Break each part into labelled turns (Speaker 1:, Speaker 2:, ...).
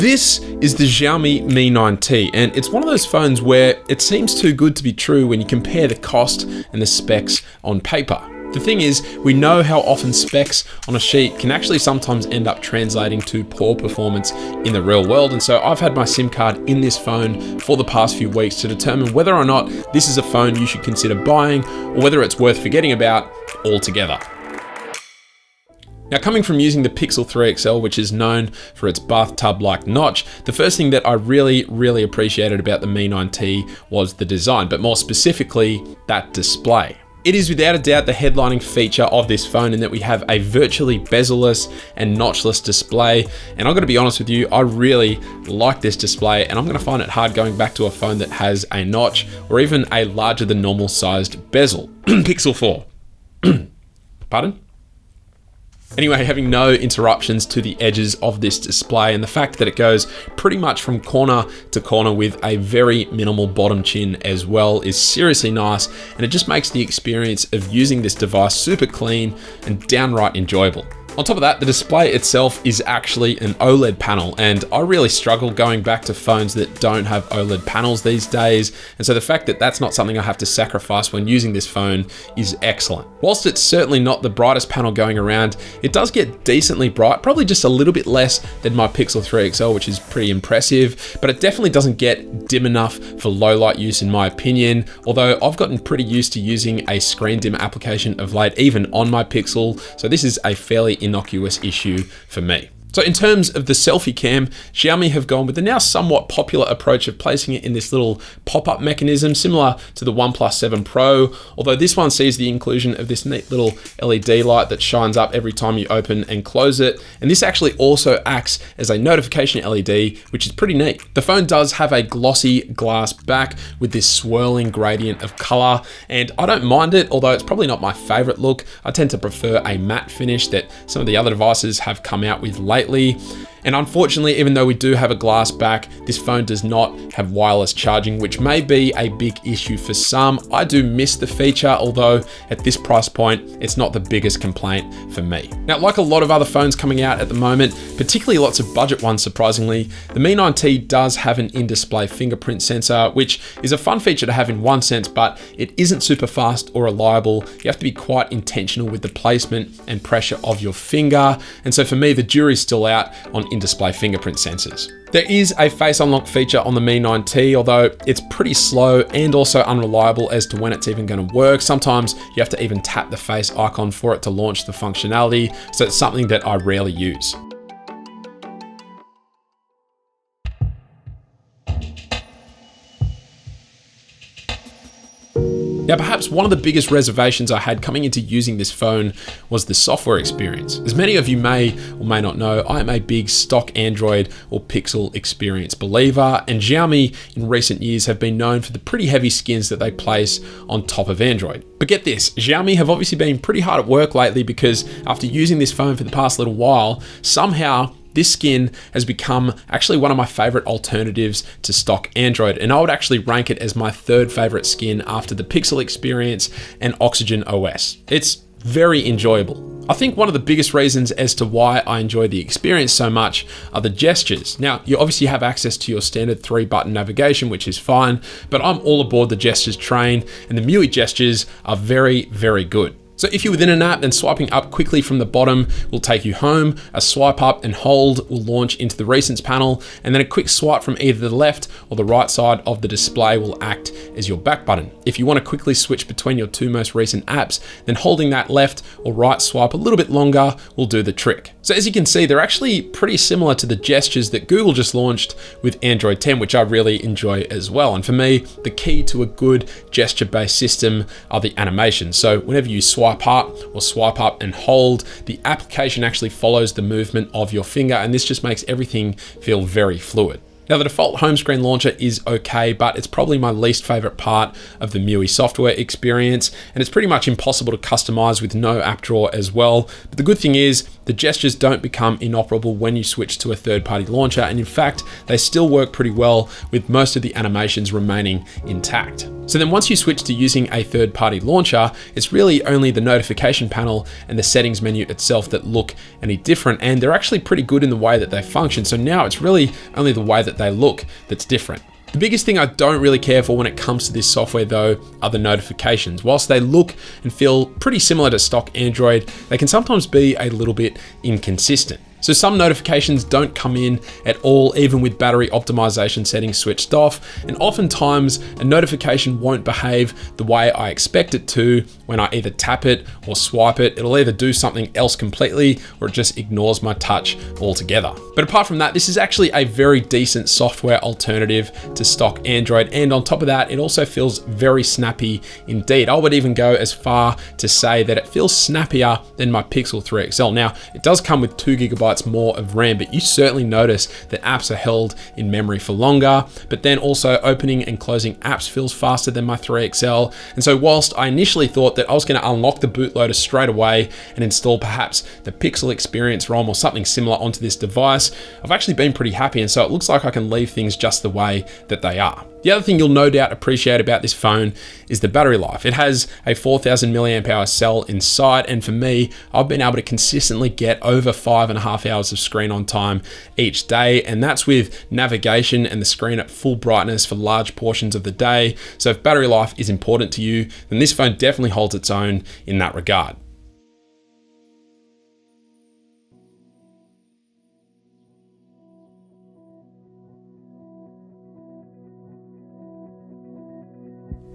Speaker 1: This is the Xiaomi Mi 9T, and it's one of those phones where it seems too good to be true when you compare the cost and the specs on paper. The thing is, we know how often specs on a sheet can actually sometimes end up translating to poor performance in the real world, and so I've had my SIM card in this phone for the past few weeks to determine whether or not this is a phone you should consider buying or whether it's worth forgetting about altogether. Now, coming from using the Pixel 3 XL, which is known for its bathtub-like notch, the first thing that I really appreciated about the Mi 9T was the design, but more specifically, that display. It is without a doubt the headlining feature of this phone in that we have a virtually bezel-less and notchless display. And I'm gonna be honest with you, I really like this display, and I'm gonna find it hard going back to a phone that has a notch or even a larger than normal sized bezel. Pixel 4. Pardon? Anyway, having no interruptions to the edges of this display and the fact that it goes pretty much from corner to corner with a very minimal bottom chin as well is seriously nice, and it just makes the experience of using this device super clean and downright enjoyable. On top of that, the display itself is actually an OLED panel, and I really struggle going back to phones that don't have OLED panels these days, and so the fact that that's not something I have to sacrifice when using this phone is excellent. Whilst it's certainly not the brightest panel going around, it does get decently bright, probably just a little bit less than my Pixel 3 XL, which is pretty impressive, but it definitely doesn't get dim enough for low light use in my opinion, although I've gotten pretty used to using a screen dim application of late, even on my Pixel, so this is a fairly innocuous issue for me. So in terms of the selfie cam, Xiaomi have gone with the now somewhat popular approach of placing it in this little pop-up mechanism similar to the OnePlus 7 Pro, although this one sees the inclusion of this neat little LED light that shines up every time you open and close it, and this actually also acts as a notification LED, which is pretty neat. The phone does have a glossy glass back with this swirling gradient of color, and I don't mind it, although it's probably not my favorite look. I tend to prefer a matte finish that some of the other devices have come out with lately. And unfortunately, even though we do have a glass back, this phone does not have wireless charging, which may be a big issue for some. I do miss the feature, although at this price point, it's not the biggest complaint for me. Now, like a lot of other phones coming out at the moment, particularly lots of budget ones surprisingly, the Mi 9T does have an in-display fingerprint sensor, which is a fun feature to have in one sense, but it isn't super fast or reliable. You have to be quite intentional with the placement and pressure of your finger. And so for me, the jury's still out on in-display fingerprint sensors. There is a face unlock feature on the Mi 9T, although it's pretty slow and also unreliable as to when it's even going to work. Sometimes you have to even tap the face icon for it to launch the functionality, so it's something that I rarely use. Now, perhaps one of the biggest reservations I had coming into using this phone was the software experience. As many of you may or may not know, I am a big stock Android or Pixel experience believer, and Xiaomi in recent years have been known for the pretty heavy skins that they place on top of Android. But get this, Xiaomi have obviously been pretty hard at work lately because after using this phone for the past little while, somehow this skin has become actually one of my favorite alternatives to stock Android, and I would actually rank it as my third favorite skin after the Pixel experience and Oxygen OS. It's very enjoyable. I think one of the biggest reasons as to why I enjoy the experience so much are the gestures. Now, you obviously have access to your standard 3-button navigation, which is fine, but I'm all aboard the gestures train, and the MIUI gestures are very good. So if you're within an app, then swiping up quickly from the bottom will take you home. A swipe up and hold will launch into the recents panel, and then a quick swipe from either the left or the right side of the display will act as your back button. If you want to quickly switch between your two most recent apps, then holding that left or right swipe a little bit longer will do the trick. So as you can see, they're actually pretty similar to the gestures that Google just launched with Android 10, which I really enjoy as well. And for me, the key to a good gesture-based system are the animations. So whenever you swipe up or swipe up and hold, the application actually follows the movement of your finger, and this just makes everything feel very fluid. Now, the default home screen launcher is okay, but it's probably my least favorite part of the MIUI software experience, and it's pretty much impossible to customize with no app drawer as well. But the good thing is, the gestures don't become inoperable when you switch to a third-party launcher, and in fact, they still work pretty well with most of the animations remaining intact. So then once you switch to using a third-party launcher, it's really only the notification panel and the settings menu itself that look any different, and they're actually pretty good in the way that they function. So now it's really only the way that they look that's different. The biggest thing I don't really care for when it comes to this software though are the notifications. Whilst they look and feel pretty similar to stock Android, they can sometimes be a little bit inconsistent. So some notifications don't come in at all, even with battery optimization settings switched off. And oftentimes a notification won't behave the way I expect it to when I either tap it or swipe it. It'll either do something else completely or it just ignores my touch altogether. But apart from that, this is actually a very decent software alternative to stock Android. And on top of that, it also feels very snappy indeed. I would even go as far to say that it feels snappier than my Pixel 3 XL. Now, it does come with 2 GB more of RAM, but you certainly notice that apps are held in memory for longer, but then also opening and closing apps feels faster than my 3 XL. And so whilst I initially thought that I was going to unlock the bootloader straight away and install perhaps the Pixel Experience ROM or something similar onto this device, I've actually been pretty happy, and so it looks like I can leave things just the way that they are. The other thing you'll no doubt appreciate about this phone is the battery life. It has a 4000 mAh cell inside, and for me, I've been able to consistently get over 5.5 hours of screen on time each day, and that's with navigation and the screen at full brightness for large portions of the day. So if battery life is important to you, then this phone definitely holds its own in that regard.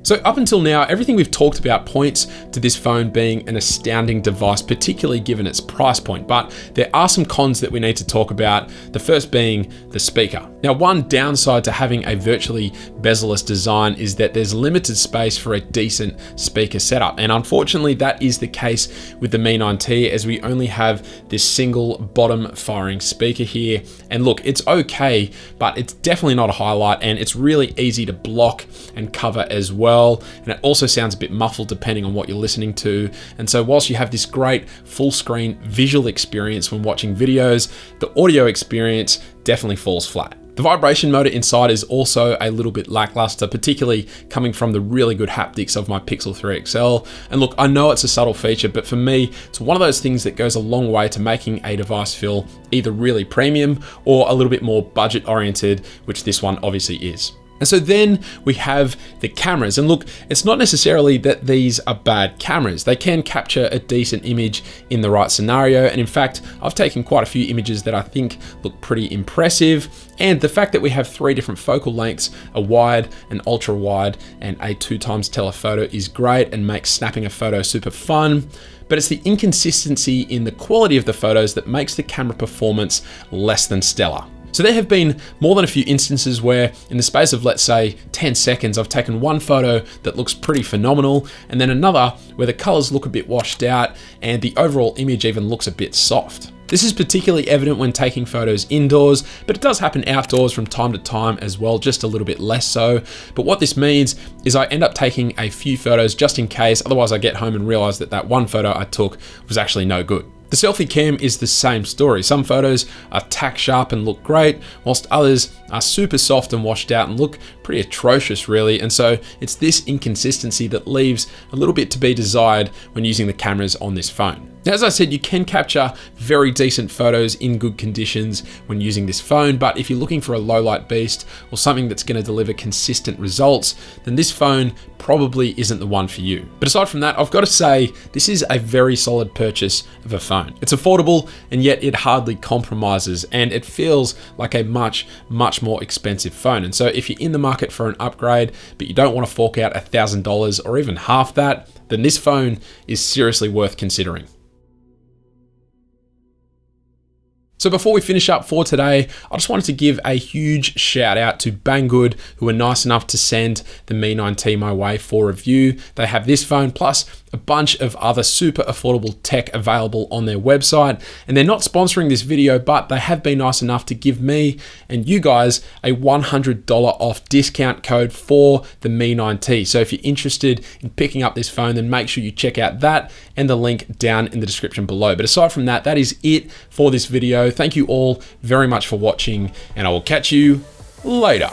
Speaker 1: So up until now, everything we've talked about points to this phone being an astounding device, particularly given its price point. But there are some cons that we need to talk about, the first being the speaker. Now, one downside to having a virtually bezel-less design is that there's limited space for a decent speaker setup. And unfortunately, that is the case with the Mi 9T, as we only have this single bottom firing speaker here. And look, it's okay, but it's definitely not a highlight, and it's really easy to block and cover as well. And it also sounds a bit muffled depending on what you're listening to. And so whilst you have this great full screen visual experience when watching videos, the audio experience definitely falls flat. The vibration motor inside is also a little bit lackluster, particularly coming from the really good haptics of my Pixel 3 XL. And look, I know it's a subtle feature, but for me, it's one of those things that goes a long way to making a device feel either really premium or a little bit more budget oriented, which this one obviously is. And so then we have the cameras, and look, it's not necessarily that these are bad cameras. They can capture a decent image in the right scenario. And in fact, I've taken quite a few images that I think look pretty impressive. And the fact that we have 3 different focal lengths, a wide, an ultra wide, and a 2x telephoto is great and makes snapping a photo super fun. But it's the inconsistency in the quality of the photos that makes the camera performance less than stellar. So there have been more than a few instances where in the space of, let's say, 10 seconds, I've taken one photo that looks pretty phenomenal, and then another where the colors look a bit washed out and the overall image even looks a bit soft. This is particularly evident when taking photos indoors, but it does happen outdoors from time to time as well, just a little bit less so. But what this means is I end up taking a few photos just in case, otherwise I get home and realize that that one photo I took was actually no good. The selfie cam is the same story. Some photos are tack sharp and look great, whilst others are super soft and washed out and look pretty atrocious really. And so it's this inconsistency that leaves a little bit to be desired when using the cameras on this phone. Now, as I said, you can capture very decent photos in good conditions when using this phone, but if you're looking for a low light beast or something that's going to deliver consistent results, then this phone probably isn't the one for you. But aside from that, I've got to say, this is a very solid purchase of a phone. It's affordable, and yet it hardly compromises, and it feels like a much more expensive phone. And so if you're in the market for an upgrade, but you don't want to fork out $1,000 or even half that, then this phone is seriously worth considering. So before we finish up for today, I just wanted to give a huge shout out to Banggood, who were nice enough to send the Mi 9T my way for review. They have this phone plus a bunch of other super affordable tech available on their website. And they're not sponsoring this video, but they have been nice enough to give me and you guys a $100 off discount code for the Mi 9T. So if you're interested in picking up this phone, then make sure you check out that and the link down in the description below. But aside from that, that is it for this video. Thank you all very much for watching, and I will catch you later.